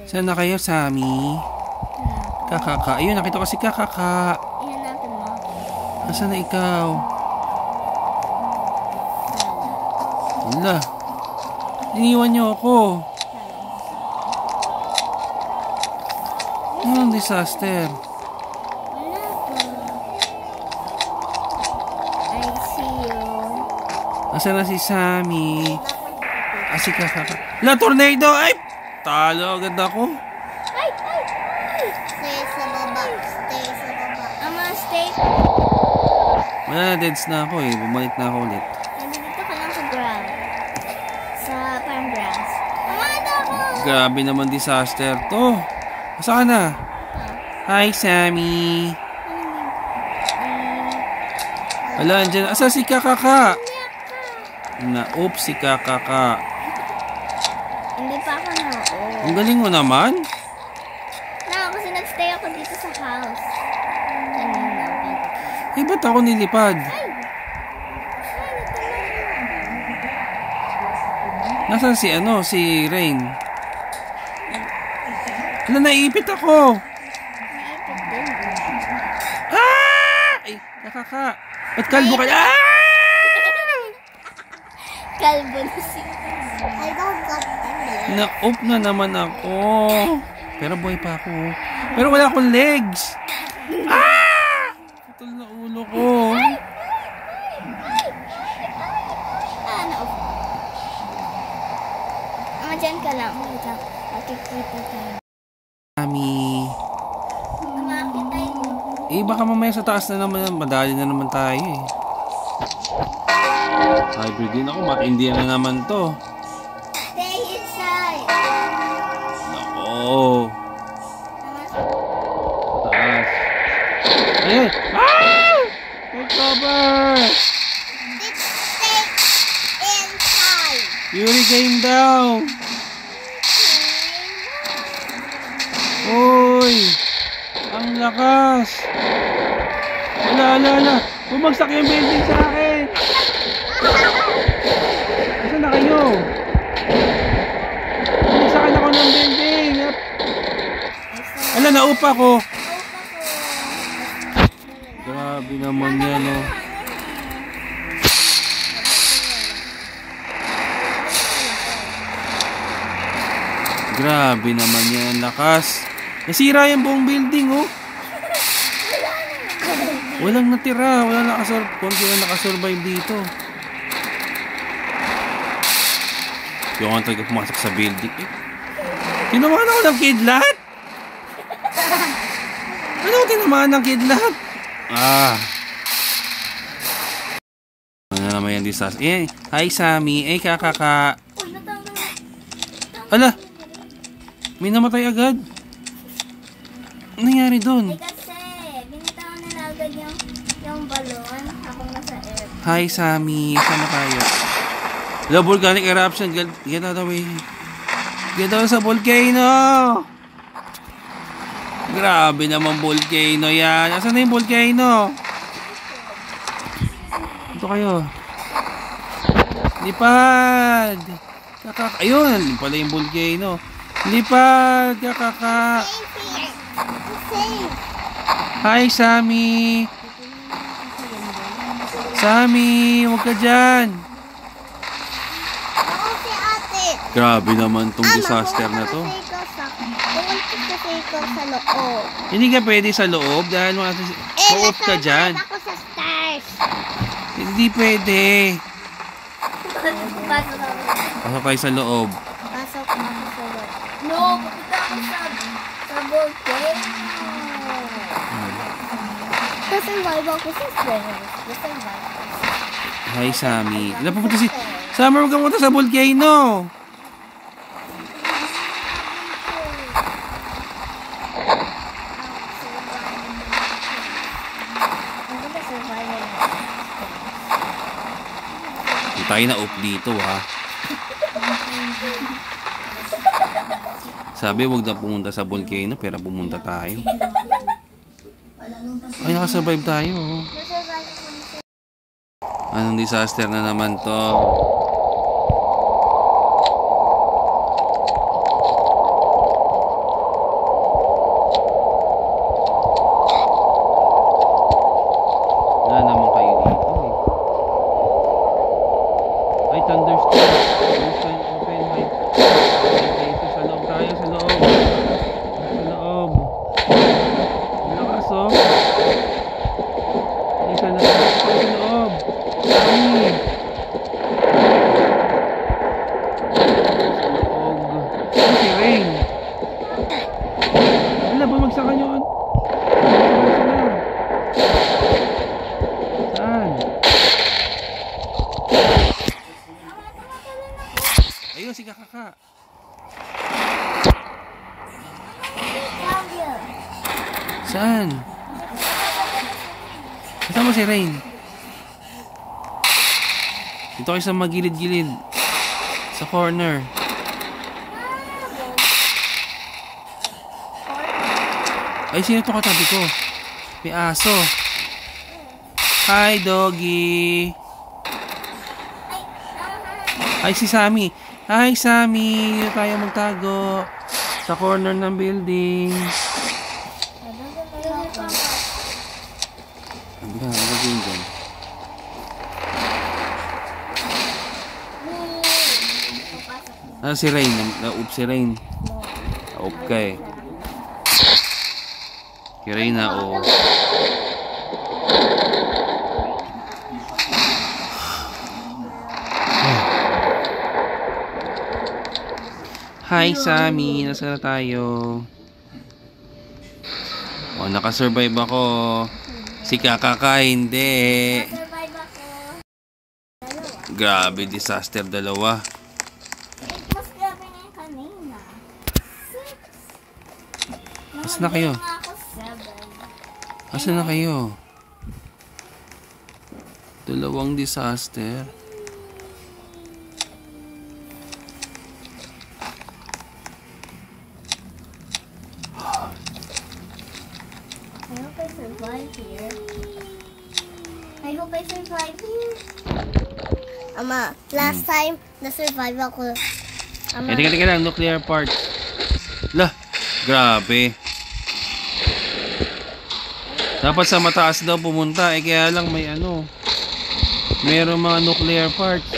Saan na kayo, Sammy? Kakaka. Ayun, nakita ko si Kakaka. Ihanapin mo. Nasaan na ikaw? Wala. Iniwan niyo ako. Anong disaster? Wala po. I see you. Nasaan na si Sammy? Si Kakaka. La, tornado! Ay! Talo agad ako. Ay! Stay sa baba. Stay sa baba. Ama, stay. Wala na, deads na ako eh. Bumalik na ako ulit. Nandito ka lang sa ground. Sa farm grass. Ama, ito ako! Grabe naman disaster to. Asa ka na? Hi, Sammy. Wala, andyan. Asa si Kakaka? Na-oops si Kakaka. Hindi pa ako na-oops. Ang galing mo naman. Kasi nagstay ako dito sa house. Kanina. Eh, ba't ako nilipad? Nasaan si si Rain? Wala, naiipit ako. Naipit din. Ah! Ay, Kakaka. Ba't kalbo ka? Ah! Kalbo na si... I don't got any. Na-off na naman ako. Pero buhay pa ako. Pero wala akong legs. Ah! Putol na ulo ko. Na-off. Dyan ka lang. Makikita tayo. Mami. Makakita mo. Eh, baka mamaya sa taas na naman. Madali na naman tayo eh. Hybrid din ako. Matindihan na naman to. Stay inside. Nako. Taas. Ayun. Ah! Take cover. Stay inside. Yuri came down. Uy. Ang lakas. Ala. Bumagsak yung building sa akin. Nasaan na kayo? Bumagsakan ako ng building. Ala, naupa ko. Grabe naman yan, oh. Grabe naman yan, lakas. Nasira yung buong building, oh. Walang natira, konti lang nakasurvive dito. Yung ang talaga pumasok sa building. Eh. Tinamaan ako ng kidlat? Ano tinamaan ng kidlat? Ah. Ano naman yung disaster? Eh, hi Sammy. Eh, Kakaka. Ala. May namatay agad. Ano nangyari doon? Kasi, binitawan nila agad yung balon. Ako nasa air. Hi, Sammy. Sama tayo. Hello, volcanic eruption. Get out of the way. Get out sa volcano. Grabe naman volcano yan. Asan na yung volcano? Ito kayo. Lipad. Ayun. Pala yung volcano. Lipad. Kakaka. Hi, Sammy. Sammy, huwag ka dyan. Ako si ate. Grabe naman tong disaster na to. Pumunta kasi ikaw sa loob. Hindi ka pwede sa loob dahil ma-off ka dyan. Ako sa stairs. Hindi pwede. Pasok ako. Pasok tayo sa loob. Pasok ako sa loob. No, pupunta ako sa volcano. Survive ako sa stairs. Hi, Sammy. Napupunta si... Summer, huwag ka punta sa volcano. Hindi tayo na-off dito, ha. Sabi, huwag na pumunta sa volcano, pero pumunta tayo. Ay, nakasurvive tayo. Anong disaster na naman to? Rain. Wala, bumagsakan yun. Saan? Ayun, si Kakaka. Saan? Saan mo si Rain? Dito kayo sa magilid-gilid. Sa corner. Ay, sino ito katabi ko? May aso. Hi, doggy. Ay, si Sammy. Hi, Sammy. Dito tayo magtago. Sa corner ng building. Ano ba? Ano ba yun dyan? Ah, si Rain. Na-up si Rain. Na-up ka eh. Si Rain na-up. Hi, Sammy. Nasaan na tayo? Oh, nakasurvive ako. Si Kakaka, hindi. Survive ako. Grabe, disaster dalawa. Mas grabe na yung kanina. 6. Asan na kayo? Ako 7. Asan na kayo? Dalawang disaster. I hope I survive here. I hope I survive here. Ama, last time, na-survive ako. Ama, Teka lang, nuclear parts. Lah, grabe. Dapat sa mataas daw pumunta, eh kaya lang may ano. Merong mga nuclear parts.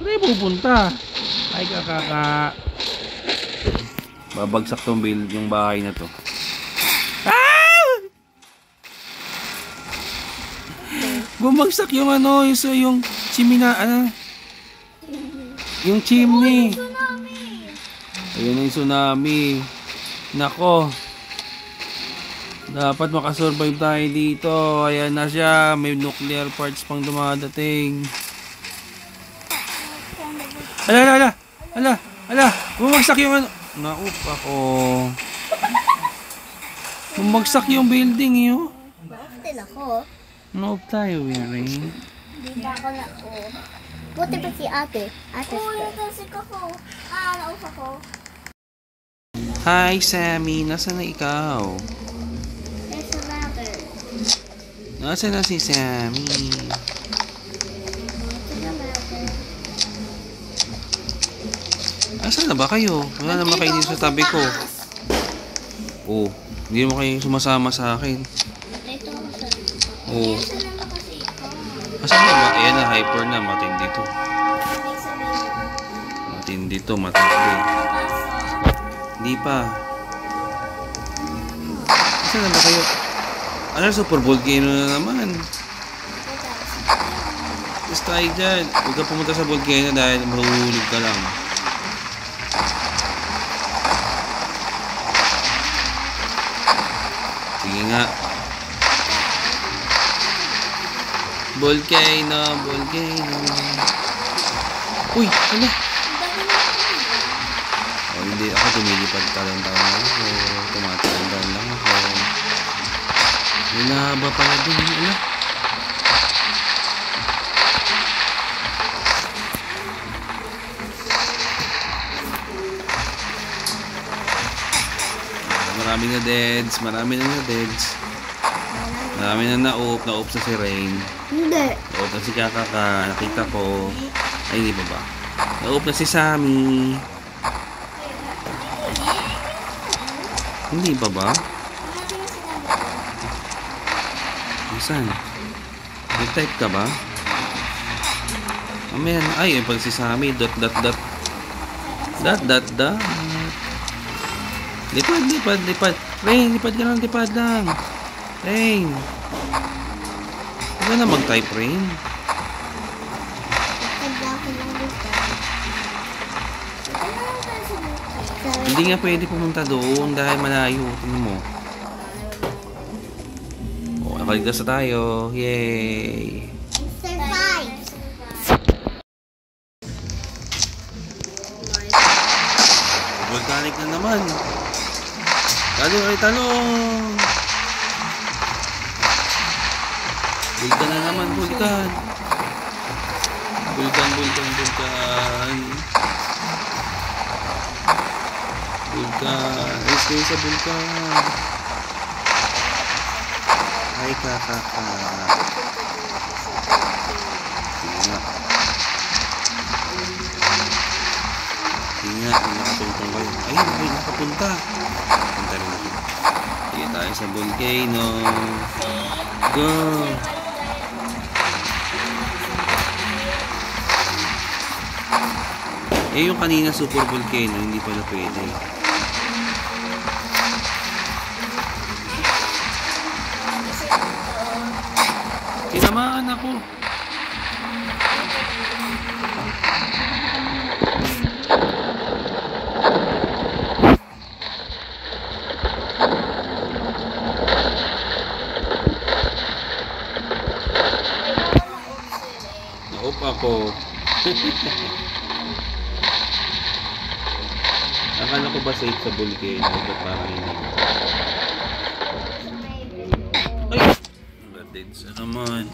Hindi pupunta. Ay, Kakaka. Babagsak tong build yung bahay na to. Bumagsak yung ano, yung chimina, ano? Yung chimney. Ayun yung tsunami. Nako. Dapat makasurvive tayo dito. Ayan na siya. May nuclear parts pang dumadating. Ala. Bumagsak yung ano. Naup ako. Bumagsak yung building yun. na-off ako. Naup tayo, Rain. Hindi pa ako na-off. Buti pa si ate. Ate, natasik ako. Na-off ako. Hi, Sammy. Nasaan na ikaw? There's a ladder. Nasaan na si Sammy? Asan na ba kayo? Wala naman kayo dito sa tabi ko. Oh, hindi mo kayo sumasama sa akin. Dito ako sa... Oh. Saan naman kasi ikaw? Asan na ba? Ayan na, hyper na. Matindi to. Ibig sabihin. Matindi to, matindi. Hindi pa. Asan na ba kayo? Ano, super volcano na naman. Just tayo dyan. Huwag ka pumunta sa volcano dahil mahuhulog ka lang. Sige nga. Volcano. Uy, ano? Oh, hindi ako tumilipad talon-talon lang ako. Tumatalon lang ako. May nahaba pala din. Ano? Marami na deads. Marami na na-oop. Na-oop sa si Rain. Hindi. Na-oop na si Kakaka. Nakita ko. Ay, hindi pa ba? Na-oop na si Sammy. Hindi pa ba? Saan? Nag-type ka ba? Amen. Ay, yun pala si Sammy. Dot. Lipad. Rain, lipad lang. Rain. Huwag na mag-type, Rain. Hindi nga pwede pumunta doon dahil malayo. Tingnan mo. O, nakaligtas na tayo. Yay! Survive. Volcanic na naman. Talong ay talong. Vulkan na naman, vulkan. Vulkan. Vulkan. Alis kayo sa vulkan. Ay, kakaka. Sige nga. Sige nga, kung nakatungtong kayo. Ayun, may nakapunta. Punta rin natin. Sige tayo sa volcano. Go! Eh, yung kanina super volcano, hindi pala pwede. Tinamaan ako. Na-off ako. Akala ko ba safe sa volcano? Ito parang hindi. Ay! Ang dead sa naman.